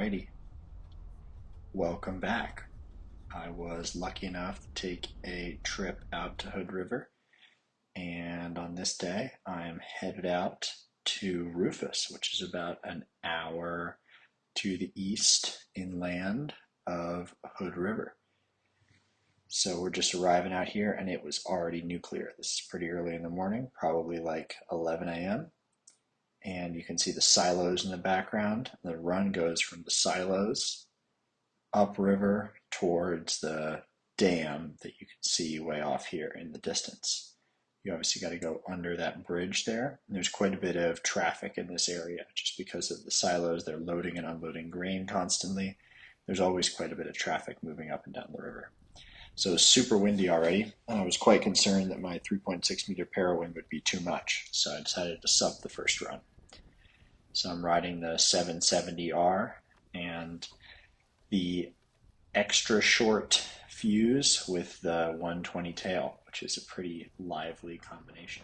Alrighty, welcome back. I was lucky enough to take a trip out to Hood River, and on this day I am headed out to Rufus, which is about an hour to the east inland of Hood River. So we're just arriving out here and it was already nuclear. This is pretty early in the morning, probably like 11 a.m. And you can see the silos in the background. The run goes from the silos upriver towards the dam that you can see way off here in the distance. You obviously got to go under that bridge there. And there's quite a bit of traffic in this area just because of the silos. They're loading and unloading grain constantly. There's always quite a bit of traffic moving up and down the river. So it's super windy already, and I was quite concerned that my 3.6 meter parawind would be too much, so I decided to sub the first run. So I'm riding the 770R and the extra short fuse with the 120 tail, which is a pretty lively combination.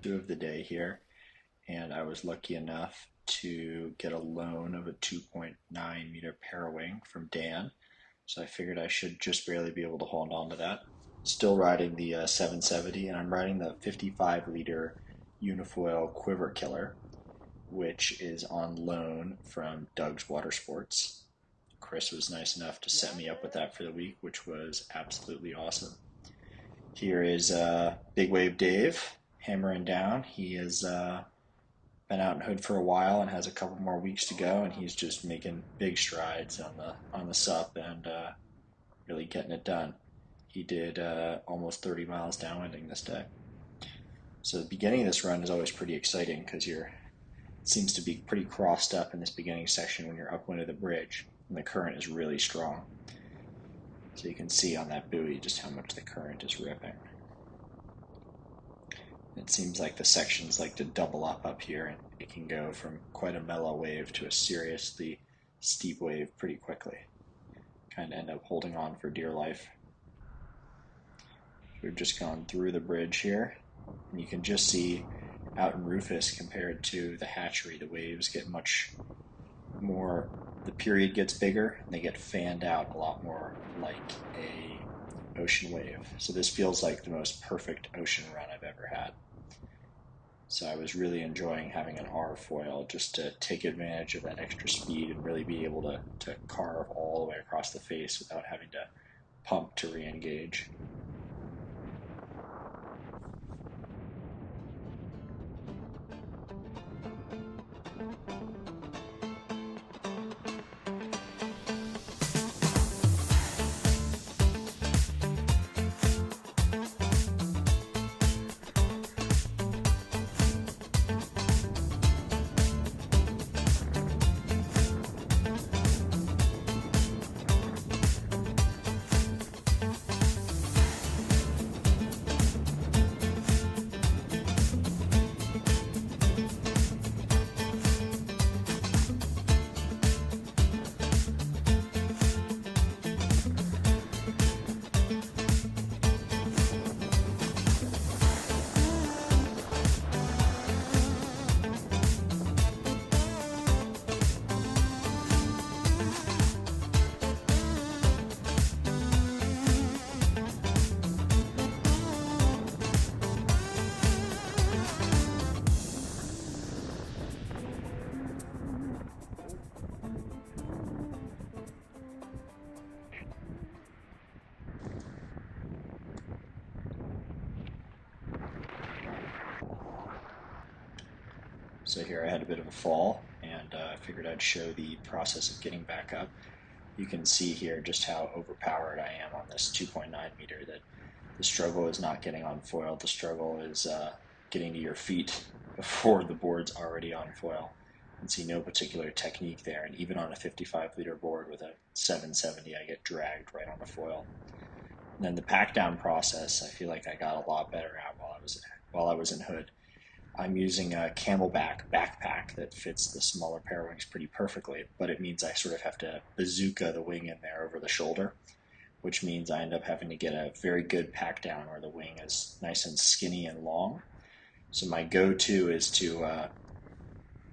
Of the day here, and I was lucky enough to get a loan of a 2.9 meter parawing from Dan, so I figured I should just barely be able to hold on to that. Still riding the 770, and I'm riding the 55 liter unifoil quiver killer, which is on loan from Doug's Water Sports. Chris was nice enough to set me up with that for the week, which was absolutely awesome. Here is Big Wave Dave hammering down. He has been out in Hood for a while and has a couple more weeks to go, and he's just making big strides on the sup and really getting it done. He did almost 30 miles downwinding this day. So the beginning of this run is always pretty exciting because it seems to be pretty crossed up in this beginning section when you're upwind of the bridge, and the current is really strong. So you can see on that buoy just how much the current is ripping. It seems like the sections like to double up here, and it can go from quite a mellow wave to a seriously steep wave pretty quickly. Kind of end up holding on for dear life. We've just gone through the bridge here, and you can just see out in Rufus compared to the hatchery, the waves get much more, the period gets bigger, and they get fanned out a lot more like a ocean wave. So this feels like the most perfect ocean run I've ever had. So I was really enjoying having an R foil just to take advantage of that extra speed and really be able to carve all the way across the face without having to pump to re-engage. So here I had a bit of a fall, and I figured I'd show the process of getting back up. You can see here just how overpowered I am on this 2.9 meter, that the struggle is not getting on foil, the struggle is getting to your feet before the board's already on foil. You can see no particular technique there, and even on a 55-liter board with a 770, I get dragged right on the foil. And then the pack down process, I feel like I got a lot better at while I was in Hood. I'm using a Camelback backpack that fits the smaller pair wings pretty perfectly, but it means I sort of have to bazooka the wing in there over the shoulder, which means I end up having to get a very good pack down where the wing is nice and skinny and long. So my go-to is to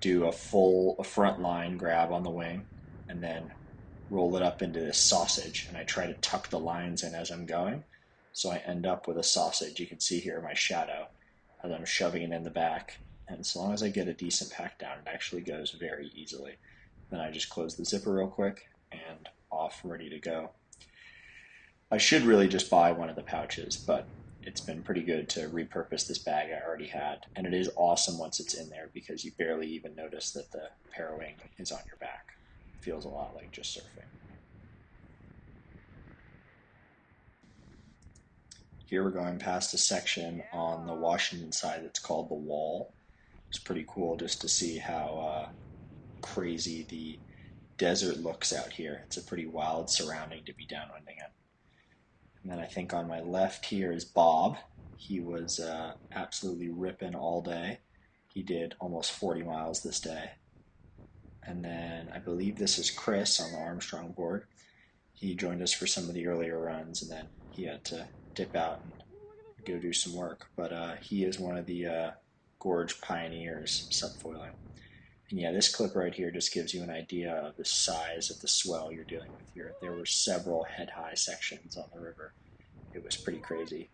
do a front line grab on the wing and then roll it up into this sausage, and I try to tuck the lines in as I'm going, so I end up with a sausage. You can see here my shadow as I'm shoving it in the back, and as long as I get a decent pack down, it actually goes very easily. Then I just close the zipper real quick and off, ready to go. I should really just buy one of the pouches, but it's been pretty good to repurpose this bag I already had, and it is awesome once it's in there because you barely even notice that the parawing is on your back. It feels a lot like just surfing. Here we're going past a section on the Washington side that's called the Wall. It's pretty cool just to see how crazy the desert looks out here. It's a pretty wild surrounding to be downwinding in. And then I think on my left here is Bob. He was absolutely ripping all day. He did almost 40 miles this day. And then I believe this is Chris on the Armstrong board. He joined us for some of the earlier runs, and then he had to dip out and go do some work. But he is one of the gorge pioneers subfoiling. And yeah, this clip right here just gives you an idea of the size of the swell you're dealing with here. There were several head-high sections on the river. It was pretty crazy.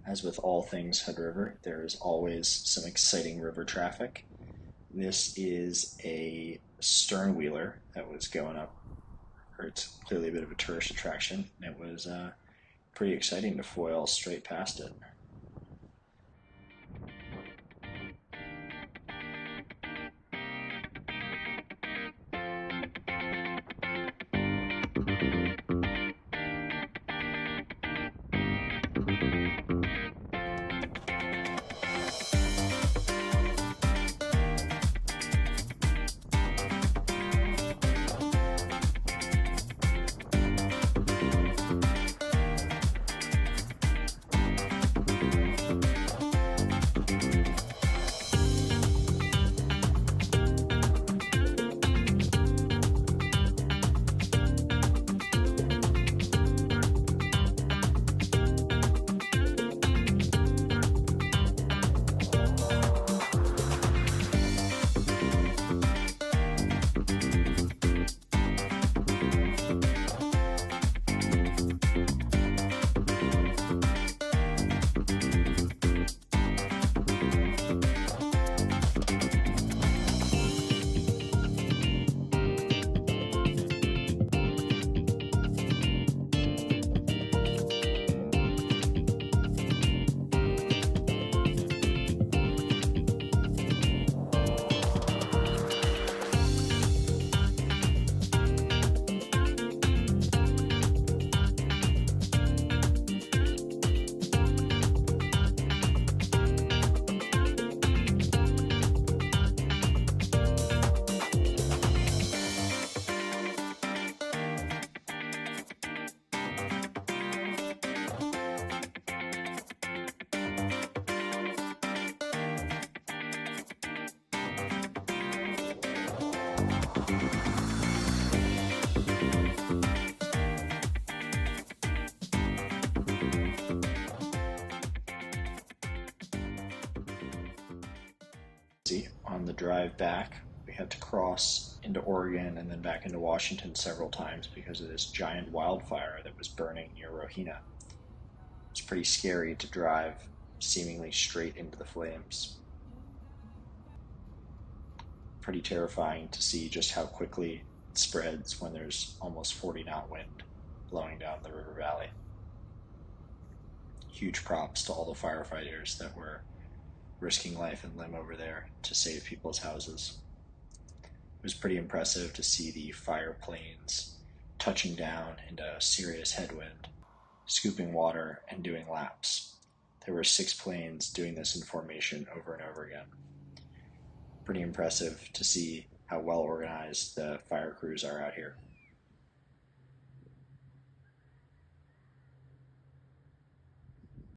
As with all things Hood River, there is always some exciting river traffic. This is a stern wheeler that was going up, or it's clearly a bit of a tourist attraction. It was pretty exciting to foil straight past it. On the drive back, we had to cross into Oregon and then back into Washington several times because of this giant wildfire that was burning near Rohena. It's pretty scary to drive seemingly straight into the flames. Pretty terrifying to see just how quickly it spreads when there's almost 40-knot wind blowing down the river valley. Huge props to all the firefighters that were risking life and limb over there to save people's houses. It was pretty impressive to see the fire planes touching down into a serious headwind, scooping water and doing laps. There were 6 planes doing this in formation over and over again. Pretty impressive to see how well organized the fire crews are out here.